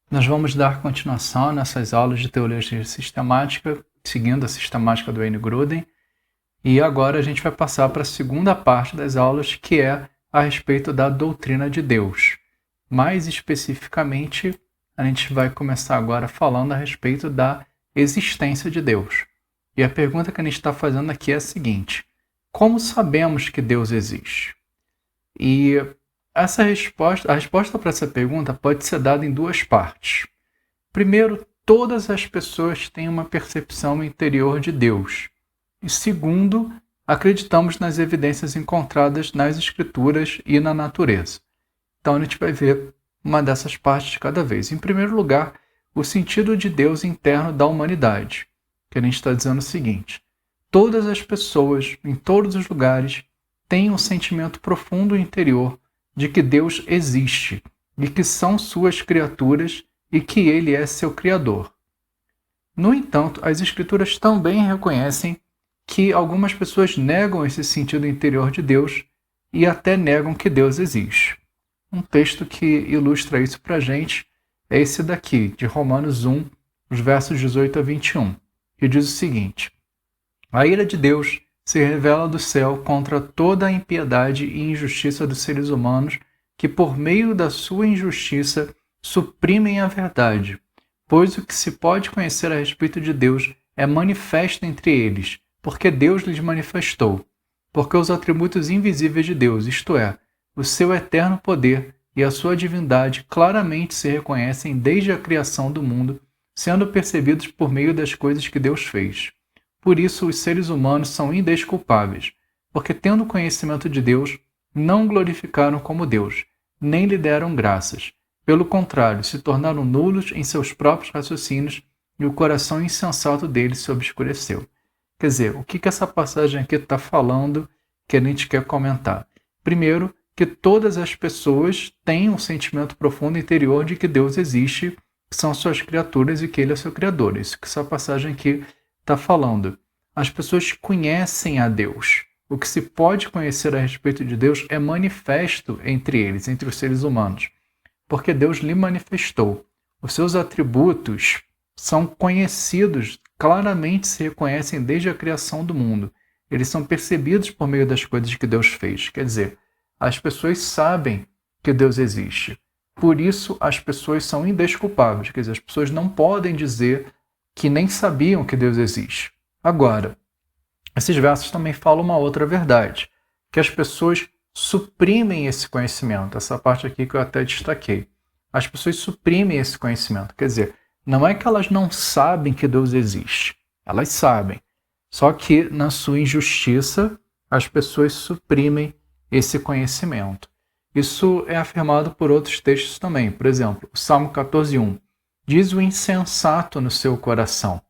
Nós vamos dar continuação nessas aulas de teologia sistemática, seguindo a sistemática do Wayne Grudem, e agora a gente vai passar para a segunda parte das aulas, que é a respeito da doutrina de Deus. Mais especificamente, a gente vai começar agora falando a respeito da existência de Deus. E a pergunta que a gente está fazendo aqui é a seguinte: como sabemos que Deus existe? E a resposta para essa pergunta pode ser dada em duas partes. Primeiro, todas as pessoas têm uma percepção interior de Deus. E segundo, acreditamos nas evidências encontradas nas Escrituras e na natureza. Então a gente vai ver uma dessas partes de cada vez. Em primeiro lugar, o sentido de Deus interno da humanidade, que a gente está dizendo o seguinte: todas as pessoas, em todos os lugares, têm um sentimento profundo interior de que Deus existe, e que são suas criaturas e que Ele é seu Criador. No entanto, as Escrituras também reconhecem que algumas pessoas negam esse sentido interior de Deus e até negam que Deus existe. Um texto que ilustra isso para a gente é esse daqui, de Romanos 1, os versos 18 a 21, que diz o seguinte: a ira de Deus se revela do céu contra toda a impiedade e injustiça dos seres humanos que, por meio da sua injustiça, suprimem a verdade, pois o que se pode conhecer a respeito de Deus é manifesto entre eles, porque Deus lhes manifestou. Porque os atributos invisíveis de Deus, isto é, o seu eterno poder e a sua divindade, claramente se reconhecem desde a criação do mundo, sendo percebidos por meio das coisas que Deus fez. Por isso, os seres humanos são indesculpáveis, porque, tendo conhecimento de Deus, não glorificaram como Deus, nem lhe deram graças. Pelo contrário, se tornaram nulos em seus próprios raciocínios e o coração insensato deles se obscureceu. Quer dizer, o que essa passagem aqui está falando que a gente quer comentar? Primeiro, que todas as pessoas têm um sentimento profundo interior de que Deus existe, que são suas criaturas e que Ele é seu Criador. Isso que essa passagem aqui está falando. As pessoas conhecem a Deus. O que se pode conhecer a respeito de Deus é manifesto entre eles, entre os seres humanos, porque Deus lhe manifestou. Os seus atributos são conhecidos, claramente se reconhecem desde a criação do mundo. Eles são percebidos por meio das coisas que Deus fez. Quer dizer, as pessoas sabem que Deus existe. Por isso, as pessoas são indesculpáveis. Quer dizer, as pessoas não podem dizer que nem sabiam que Deus existe. Agora, esses versos também falam uma outra verdade, que as pessoas suprimem esse conhecimento, essa parte aqui que eu até destaquei. As pessoas suprimem esse conhecimento, quer dizer, não é que elas não sabem que Deus existe, elas sabem, só que na sua injustiça as pessoas suprimem esse conhecimento. Isso é afirmado por outros textos também, por exemplo, o Salmo 14:1. Diz o insensato no seu coração: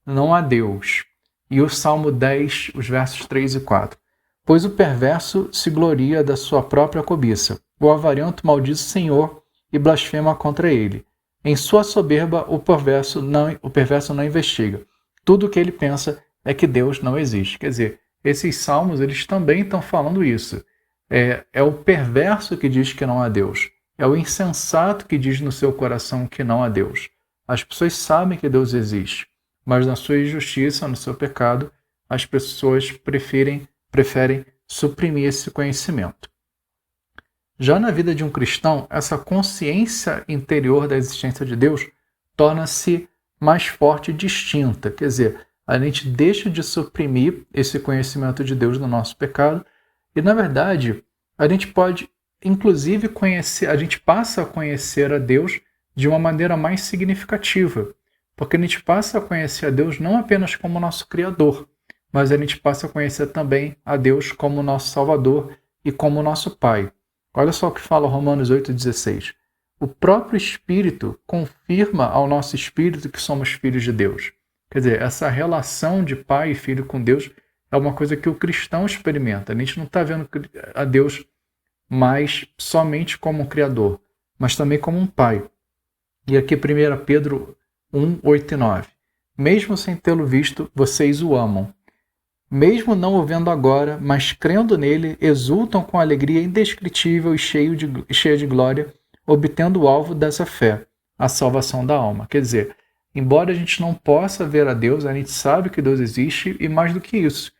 não há Deus. E o Salmo 10, os versos 3 e 4. Pois o perverso se gloria da sua própria cobiça. O avarento maldiz o Senhor e blasfema contra ele. Em sua soberba, o perverso não investiga. Tudo o que ele pensa é que Deus não existe. Quer dizer, esses salmos eles também estão falando isso. É o perverso que diz que não há Deus. É o insensato que diz no seu coração que não há Deus. As pessoas sabem que Deus existe, mas na sua injustiça, no seu pecado, as pessoas preferem suprimir esse conhecimento. Já na vida de um cristão, essa consciência interior da existência de Deus torna-se mais forte e distinta. Quer dizer, a gente deixa de suprimir esse conhecimento de Deus no nosso pecado e, na verdade, a gente pode inclusive a gente passa a conhecer a Deus de uma maneira mais significativa, porque a gente passa a conhecer a Deus não apenas como nosso Criador, mas a gente passa a conhecer também a Deus como nosso Salvador e como nosso Pai. Olha só o que fala Romanos 8,16. O próprio Espírito confirma ao nosso espírito que somos filhos de Deus. Quer dizer, essa relação de pai e filho com Deus é uma coisa que o cristão experimenta. A gente não está vendo a Deus mais somente como um Criador, mas também como um Pai. E aqui 1 Pedro 1, 8 e 9. Mesmo sem tê-lo visto, vocês o amam. Mesmo não o vendo agora, mas crendo nele, exultam com alegria indescritível e cheia de glória, obtendo o alvo dessa fé, a salvação da alma. Quer dizer, embora a gente não possa ver a Deus, a gente sabe que Deus existe e mais do que isso,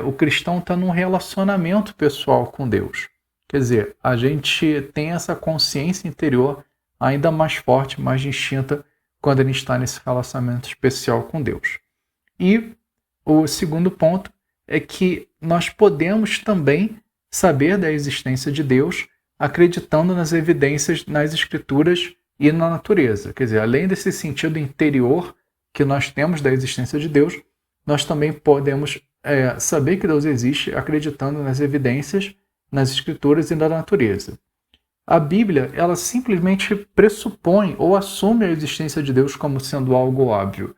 o cristão está num relacionamento pessoal com Deus. Quer dizer, a gente tem essa consciência interior ainda mais forte, mais distinta, quando a gente está nesse relacionamento especial com Deus. E o segundo ponto é que nós podemos também saber da existência de Deus acreditando nas evidências nas Escrituras e na natureza. Quer dizer, além desse sentido interior que nós temos da existência de Deus, nós também podemos saber que Deus existe acreditando nas evidências, nas Escrituras e na natureza. A Bíblia, ela simplesmente pressupõe ou assume a existência de Deus como sendo algo óbvio.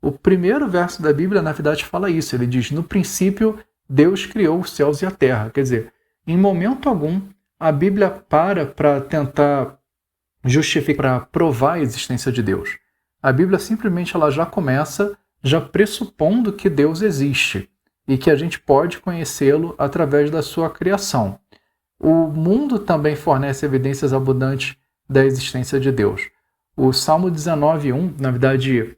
O primeiro verso da Bíblia, na verdade, fala isso. Ele diz, no princípio, Deus criou os céus e a terra. Quer dizer, em momento algum, a Bíblia para tentar justificar, para provar a existência de Deus. A Bíblia simplesmente ela já começa já pressupondo que Deus existe e que a gente pode conhecê-lo através da sua criação. O mundo também fornece evidências abundantes da existência de Deus. O Salmo 19:1, na verdade,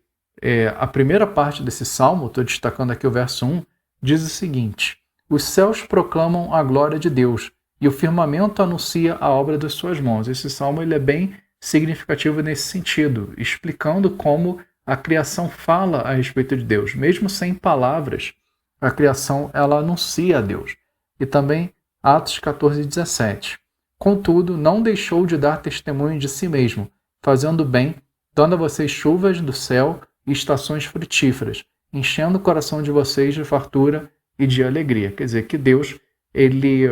a primeira parte desse salmo, estou destacando aqui o verso 1, diz o seguinte: os céus proclamam a glória de Deus e o firmamento anuncia a obra das suas mãos. Esse salmo ele é bem significativo nesse sentido, explicando como a criação fala a respeito de Deus. Mesmo sem palavras, a criação ela anuncia a Deus. E também Atos 14:17. Contudo, não deixou de dar testemunho de si mesmo, fazendo bem, dando a vocês chuvas do céu e estações frutíferas, enchendo o coração de vocês de fartura e de alegria. Quer dizer, que Deus, ele,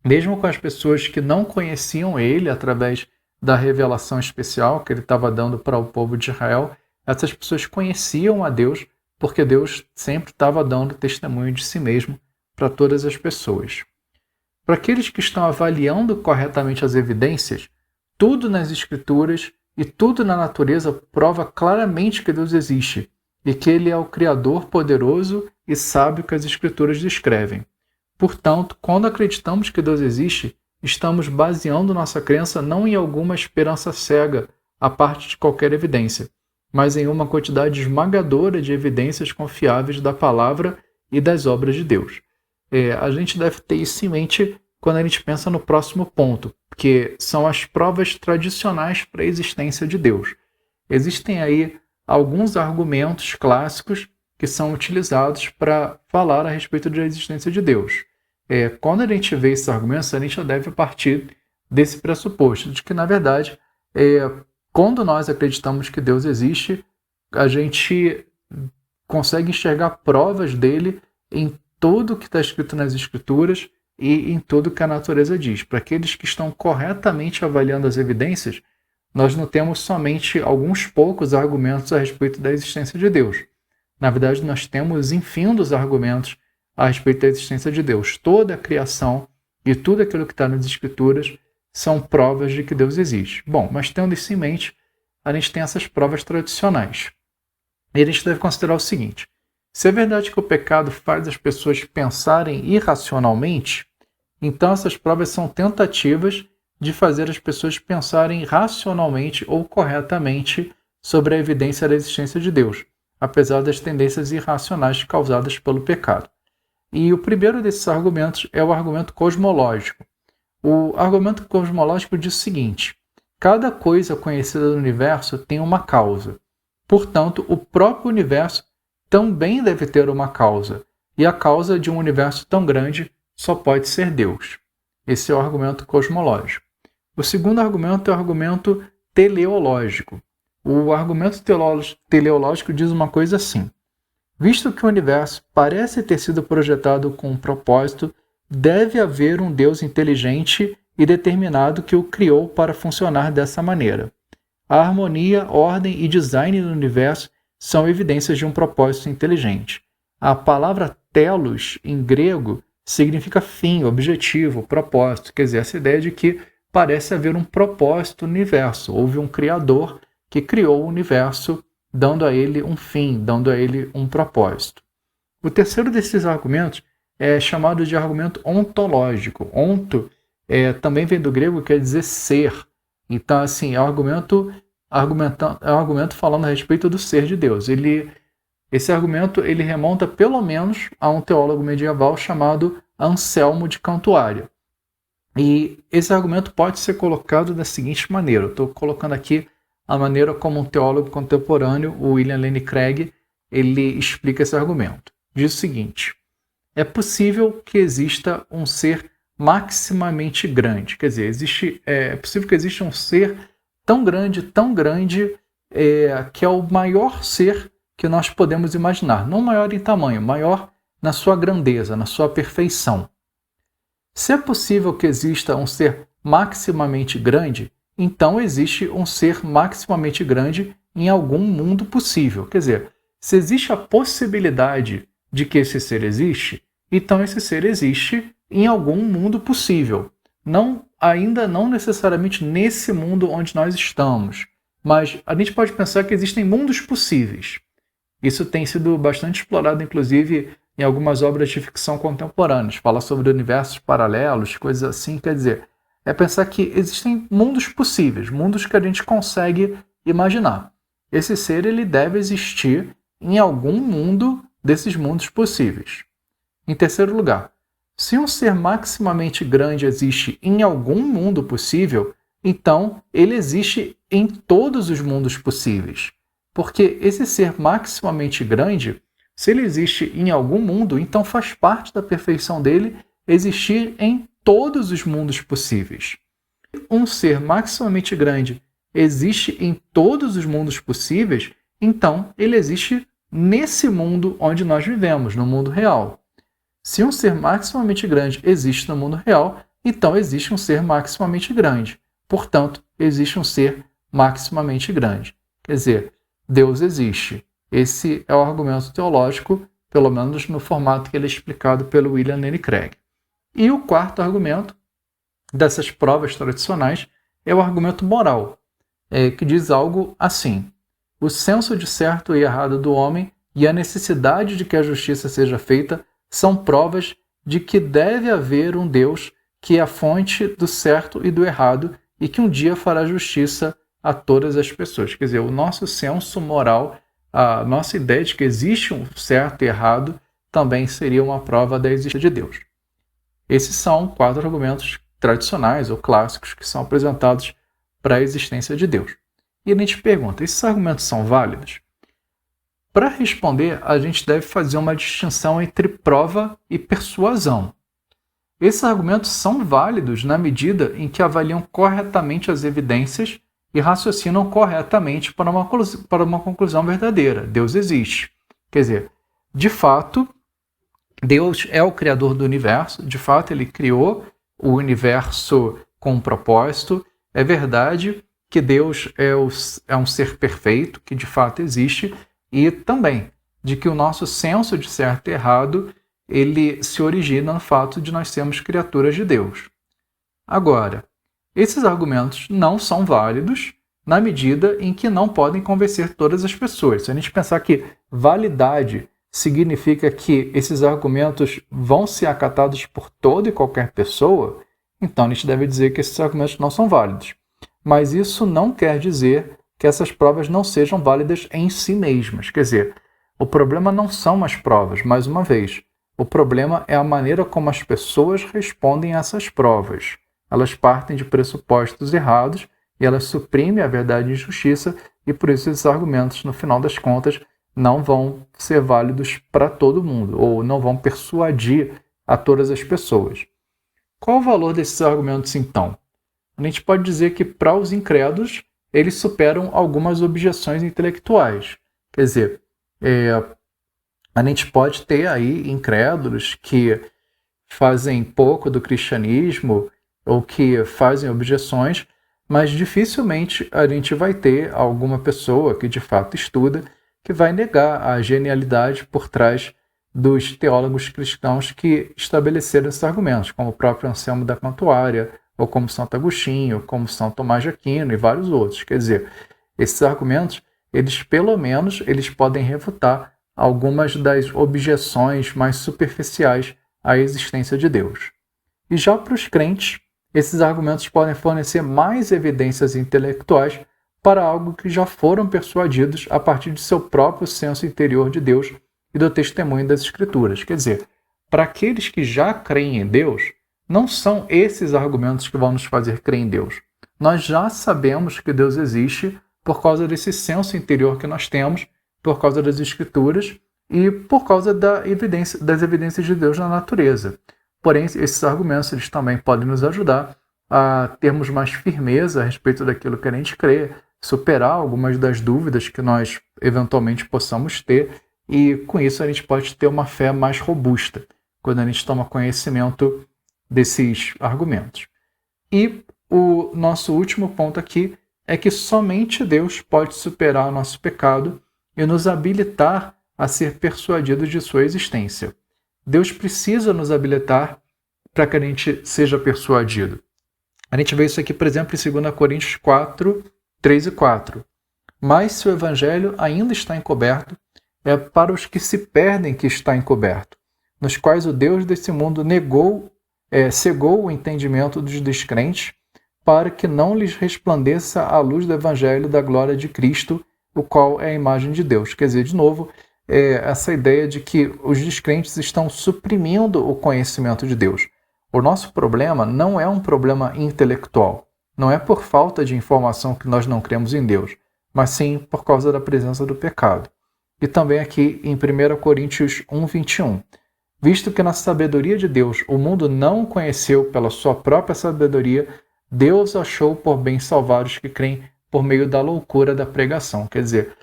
mesmo com as pessoas que não conheciam ele através da revelação especial que ele estava dando para o povo de Israel, essas pessoas conheciam a Deus porque Deus sempre estava dando testemunho de si mesmo para todas as pessoas. Para aqueles que estão avaliando corretamente as evidências, tudo nas Escrituras e tudo na natureza prova claramente que Deus existe e que Ele é o Criador poderoso e sábio que as Escrituras descrevem. Portanto, quando acreditamos que Deus existe, estamos baseando nossa crença não em alguma esperança cega a parte de qualquer evidência, mas em uma quantidade esmagadora de evidências confiáveis da palavra e das obras de Deus. A gente deve ter isso em mente quando a gente pensa no próximo ponto, que são as provas tradicionais para a existência de Deus. Existem aí alguns argumentos clássicos que são utilizados para falar a respeito da existência de Deus. Quando a gente vê esses argumentos, a gente já deve partir desse pressuposto, de que, na verdade, quando nós acreditamos que Deus existe, a gente consegue enxergar provas dele em tudo que está escrito nas Escrituras e em tudo que a natureza diz. Para aqueles que estão corretamente avaliando as evidências, nós não temos somente alguns poucos argumentos a respeito da existência de Deus. Na verdade, nós temos infindos argumentos a respeito da existência de Deus. Toda a criação e tudo aquilo que está nas Escrituras são provas de que Deus existe. Bom, mas tendo isso em mente, a gente tem essas provas tradicionais. E a gente deve considerar o seguinte: se é verdade que o pecado faz as pessoas pensarem irracionalmente, então essas provas são tentativas de fazer as pessoas pensarem racionalmente ou corretamente sobre a evidência da existência de Deus, apesar das tendências irracionais causadas pelo pecado. E o primeiro desses argumentos é o argumento cosmológico. O argumento cosmológico diz o seguinte: cada coisa conhecida do universo tem uma causa. Portanto, o próprio universo também deve ter uma causa, e a causa de um universo tão grande só pode ser Deus. Esse é o argumento cosmológico. O segundo argumento é o argumento teleológico. O argumento teleológico diz uma coisa assim: visto que o universo parece ter sido projetado com um propósito, deve haver um Deus inteligente e determinado que o criou para funcionar dessa maneira. A harmonia, ordem e design do universo são evidências de um propósito inteligente. A palavra telos, em grego, significa fim, objetivo, propósito. Quer dizer, essa ideia de que parece haver um propósito no universo. Houve um criador que criou o universo, dando a ele um fim, dando a ele um propósito. O terceiro desses argumentos é chamado de argumento ontológico. Onto também vem do grego, quer dizer ser. Então, assim, é um argumento é um argumento falando a respeito do ser de Deus. Esse argumento ele remonta pelo menos a um teólogo medieval chamado Anselmo de Cantuária. E esse argumento pode ser colocado da seguinte maneira. Eu estou colocando aqui a maneira como um teólogo contemporâneo, o William Lane Craig, ele explica esse argumento. Diz o seguinte: é possível que exista um ser maximamente grande. Quer dizer, é possível que exista um ser tão grande, que é o maior ser que nós podemos imaginar. Não maior em tamanho, maior na sua grandeza, na sua perfeição. Se é possível que exista um ser maximamente grande, então existe um ser maximamente grande em algum mundo possível. Quer dizer, se existe a possibilidade de que esse ser existe, então esse ser existe em algum mundo possível. Ainda não necessariamente nesse mundo onde nós estamos, mas a gente pode pensar que existem mundos possíveis. Isso tem sido bastante explorado, inclusive, em algumas obras de ficção contemporâneas. Fala sobre universos paralelos, coisas assim. Quer dizer, é pensar que existem mundos possíveis, mundos que a gente consegue imaginar. Esse ser ele deve existir em algum mundo desses mundos possíveis. Em terceiro lugar, se um ser maximamente grande existe em algum mundo possível, então ele existe em todos os mundos possíveis. Porque esse ser maximamente grande, se ele existe em algum mundo, então faz parte da perfeição dele existir em todos os mundos possíveis. Um ser maximamente grande existe em todos os mundos possíveis, então ele existe nesse mundo onde nós vivemos, no mundo real. Se um ser maximamente grande existe no mundo real, então existe um ser maximamente grande. Portanto, existe um ser maximamente grande. Quer dizer, Deus existe. Esse é o argumento teológico, pelo menos no formato que ele é explicado pelo William Lane Craig. E o quarto argumento dessas provas tradicionais é o argumento moral, que diz algo assim: o senso de certo e errado do homem e a necessidade de que a justiça seja feita são provas de que deve haver um Deus que é a fonte do certo e do errado e que um dia fará justiça a todas as pessoas. Quer dizer, o nosso senso moral, a nossa ideia de que existe um certo e errado, também seria uma prova da existência de Deus. Esses são 4 argumentos tradicionais ou clássicos que são apresentados para a existência de Deus. E a gente pergunta, esses argumentos são válidos? Para responder, a gente deve fazer uma distinção entre prova e persuasão. Esses argumentos são válidos na medida em que avaliam corretamente as evidências e raciocinam corretamente para uma conclusão verdadeira. Deus existe. Quer dizer, de fato, Deus é o criador do universo, de fato ele criou o universo com um propósito. É verdade que Deus é um ser perfeito, que de fato existe, e também de que o nosso senso de certo e errado ele se origina no fato de nós sermos criaturas de Deus. Agora, esses argumentos não são válidos na medida em que não podem convencer todas as pessoas. Se a gente pensar que validade significa que esses argumentos vão ser acatados por toda e qualquer pessoa, então a gente deve dizer que esses argumentos não são válidos. Mas isso não quer dizer que essas provas não sejam válidas em si mesmas. Quer dizer, o problema não são as provas, mais uma vez. O problema é a maneira como as pessoas respondem a essas provas. Elas partem de pressupostos errados e elas suprimem a verdade e a justiça, e por isso esses argumentos, no final das contas, não vão ser válidos para todo mundo, ou não vão persuadir a todas as pessoas. Qual o valor desses argumentos, então? A gente pode dizer que, para os incrédulos, eles superam algumas objeções intelectuais. Quer dizer, a gente pode ter aí incrédulos que fazem pouco do cristianismo ou que fazem objeções, mas dificilmente a gente vai ter alguma pessoa que de fato estuda que vai negar a genialidade por trás dos teólogos cristãos que estabeleceram esses argumentos, como o próprio Anselmo da Cantuária, ou como Santo Agostinho, como São Tomás de Aquino e vários outros. Quer dizer, esses argumentos, pelo menos, eles podem refutar algumas das objeções mais superficiais à existência de Deus. E já para os crentes, esses argumentos podem fornecer mais evidências intelectuais para algo que já foram persuadidos a partir de seu próprio senso interior de Deus e do testemunho das Escrituras. Quer dizer, para aqueles que já creem em Deus, não são esses argumentos que vão nos fazer crer em Deus. Nós já sabemos que Deus existe por causa desse senso interior que nós temos, por causa das Escrituras e por causa das evidências de Deus na natureza. Porém, esses argumentos eles também podem nos ajudar a termos mais firmeza a respeito daquilo que a gente crê, superar algumas das dúvidas que nós eventualmente possamos ter, e com isso a gente pode ter uma fé mais robusta, quando a gente toma conhecimento desses argumentos. E o nosso último ponto aqui é que somente Deus pode superar o nosso pecado e nos habilitar a ser persuadidos de sua existência. Deus precisa nos habilitar para que a gente seja persuadido. A gente vê isso aqui, por exemplo, em 2 Coríntios 4, 3 e 4. Mas se o evangelho ainda está encoberto, é para os que se perdem que está encoberto, nos quais o Deus desse mundo cegou o entendimento dos descrentes, para que não lhes resplandeça a luz do evangelho da glória de Cristo, o qual é a imagem de Deus. Quer dizer, de novo, essa ideia de que os descrentes estão suprimindo o conhecimento de Deus. O nosso problema não é um problema intelectual. Não é por falta de informação que nós não cremos em Deus, mas sim por causa da presença do pecado. E também aqui em 1 Coríntios 1, 21. Visto que na sabedoria de Deus o mundo não o conheceu pela sua própria sabedoria, Deus achou por bem salvar os que creem por meio da loucura da pregação. Quer dizer,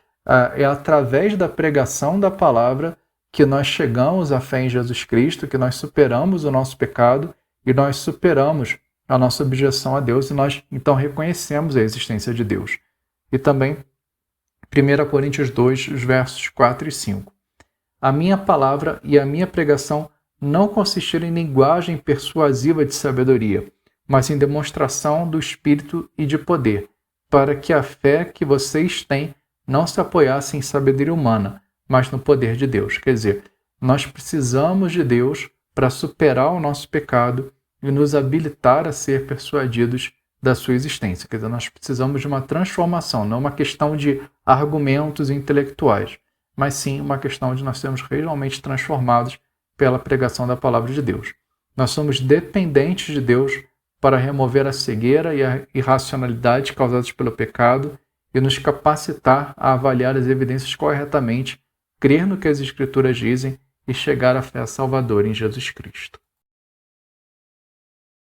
é através da pregação da palavra que nós chegamos à fé em Jesus Cristo, que nós superamos o nosso pecado e nós superamos a nossa objeção a Deus e nós então reconhecemos a existência de Deus. E também 1 Coríntios 2, os versos 4 e 5. A minha palavra e a minha pregação não consistiram em linguagem persuasiva de sabedoria, mas em demonstração do Espírito e de poder, para que a fé que vocês têm não se apoiasse em sabedoria humana, mas no poder de Deus. Quer dizer, nós precisamos de Deus para superar o nosso pecado e nos habilitar a ser persuadidos da sua existência. Quer dizer, nós precisamos de uma transformação, não uma questão de argumentos intelectuais, mas sim uma questão de nós sermos realmente transformados pela pregação da palavra de Deus. Nós somos dependentes de Deus para remover a cegueira e a irracionalidade causadas pelo pecado e nos capacitar a avaliar as evidências corretamente, crer no que as Escrituras dizem e chegar à fé salvadora em Jesus Cristo.